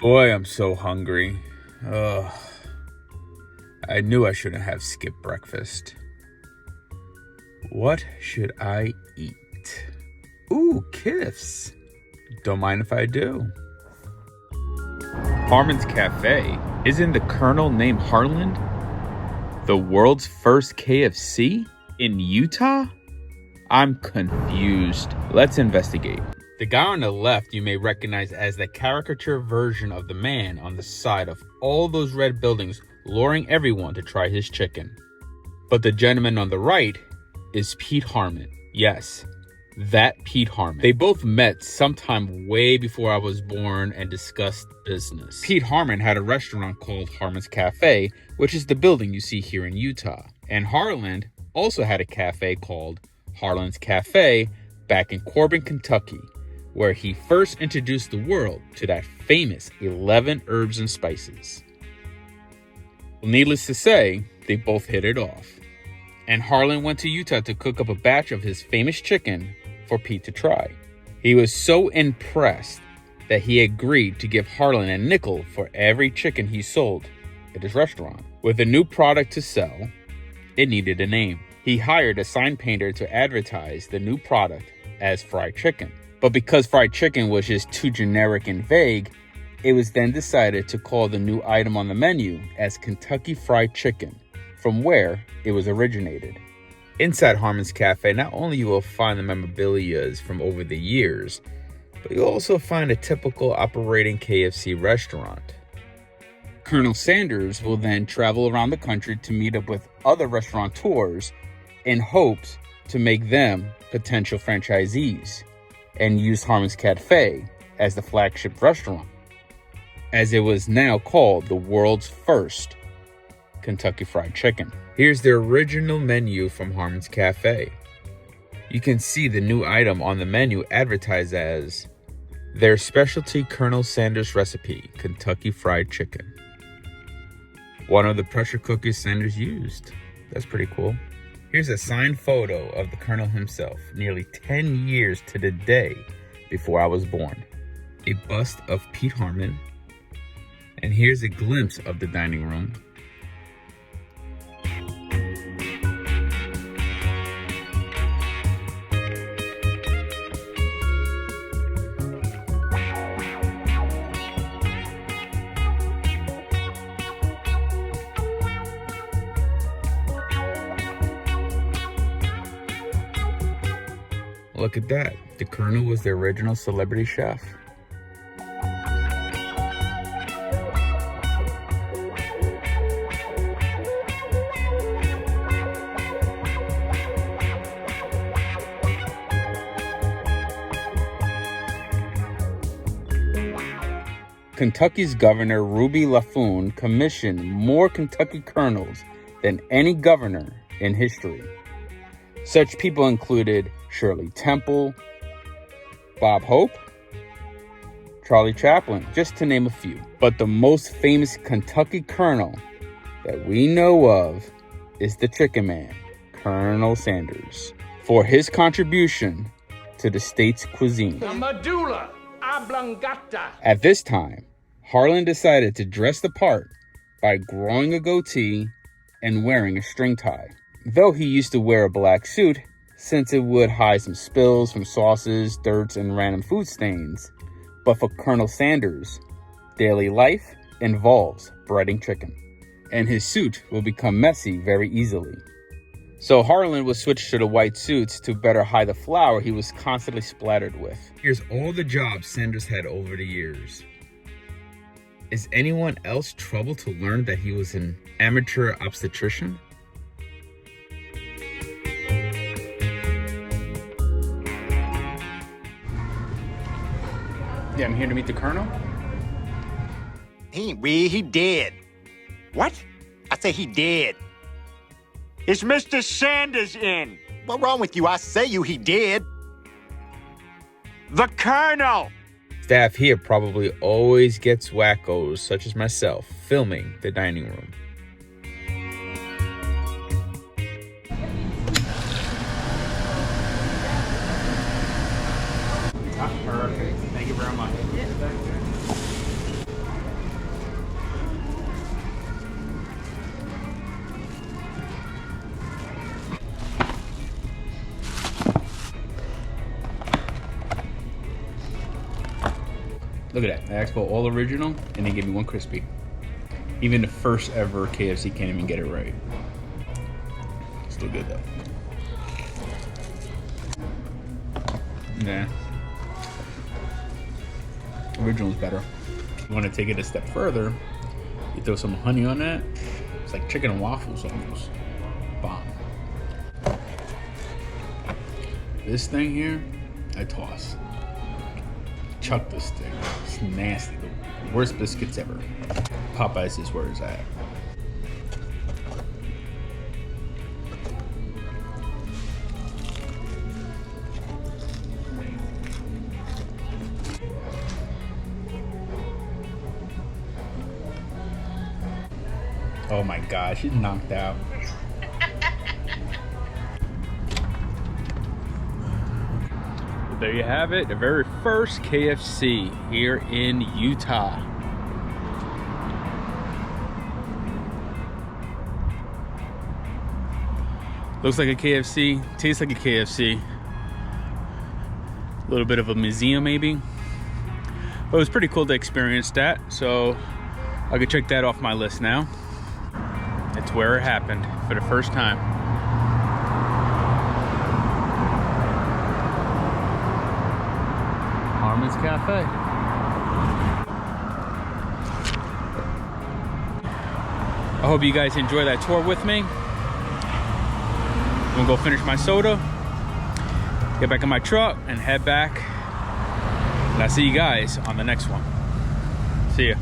Boy, I'm so hungry. Ugh. I knew I shouldn't have skipped breakfast. What should I eat? Ooh, KFC. Don't mind if I do. Harmon's Cafe. Isn't the Colonel named Harland the world's first KFC in Utah? I'm confused. Let's investigate. The guy on the left you may recognize as the caricature version of the man on the side of all those red buildings luring everyone to try his chicken. But the gentleman on the right is Pete Harmon. Yes, that Pete Harmon. They both met sometime way before I was born and discussed business. Pete Harmon had a restaurant called Harmon's Cafe, which is the building you see here in Utah. And Harland also had a cafe called Harland's Cafe back in Corbin, Kentucky, where he first introduced the world to that famous 11 herbs and spices. Well, needless to say, they both hit it off. And Harland went to Utah to cook up a batch of his famous chicken for Pete to try. He was so impressed that he agreed to give Harland a nickel for every chicken he sold at his restaurant. With a new product to sell, it needed a name. He hired a sign painter to advertise the new product as fried chicken. But because fried chicken was just too generic and vague, it was then decided to call the new item on the menu as Kentucky Fried Chicken, from where it was originated. Inside Harmon's Cafe, not only you will find the memorabilia from over the years, but you'll also find a typical operating KFC restaurant. Colonel Sanders will then travel around the country to meet up with other restaurateurs in hopes to make them potential franchisees and use Harmon's Cafe as the flagship restaurant, as it was now called the world's first Kentucky Fried Chicken. Here's the original menu from Harmon's Cafe. You can see the new item on the menu advertised as their specialty Colonel Sanders recipe, Kentucky Fried Chicken. One of the pressure cookers Sanders used. That's pretty cool. Here's a signed photo of the Colonel himself, nearly 10 years to the day before I was born. A bust of Pete Harmon. And here's a glimpse of the dining room. Look at that. The Colonel was the original celebrity chef. Kentucky's Governor Ruby LaFoon commissioned more Kentucky colonels than any governor in history. Such people included Shirley Temple, Bob Hope, Charlie Chaplin, just to name a few. But the most famous Kentucky colonel that we know of is the Chicken Man, Colonel Sanders, for his contribution to the state's cuisine. The medulla oblongata. At this time, Harland decided to dress the part by growing a goatee and wearing a string tie. Though he used to wear a black suit, since it would hide some spills from sauces, dirts, and random food stains. But for Colonel Sanders, daily life involves breading chicken, and his suit will become messy very easily. So Harland would switch to the white suits to better hide the flour he was constantly splattered with. Here's all the jobs Sanders had over the years. Is anyone else troubled to learn that he was an amateur obstetrician? Yeah, I'm here to meet the Colonel. He dead. What? I say he dead. Is Mr. Sanders in? What wrong with you? I say he dead. The Colonel! Staff here probably always gets wackos, such as myself, filming the dining room. Perfect. Thank you very much. Look at that. I asked for all original, and they gave me one crispy. Even the first ever KFC can't even get it right. Still good though. Nah. Original's better. If you want to take it a step further, you throw some honey on that. It's like chicken and waffles almost. Bomb. This thing here, I toss. Chuck this thing. It's nasty. The worst biscuits ever. Popeyes is where it's at. Oh my gosh, she's knocked out. There you have it, the very first KFC here in Utah. Looks like a KFC, tastes like a KFC. A little bit of a museum maybe. But it was pretty cool to experience that, so I could check that off my list now. It's where it happened for the first time. Harmon's Cafe. I hope you guys enjoy that tour with me. I'm gonna go finish my soda, get back in my truck, and head back. And I'll see you guys on the next one. See ya.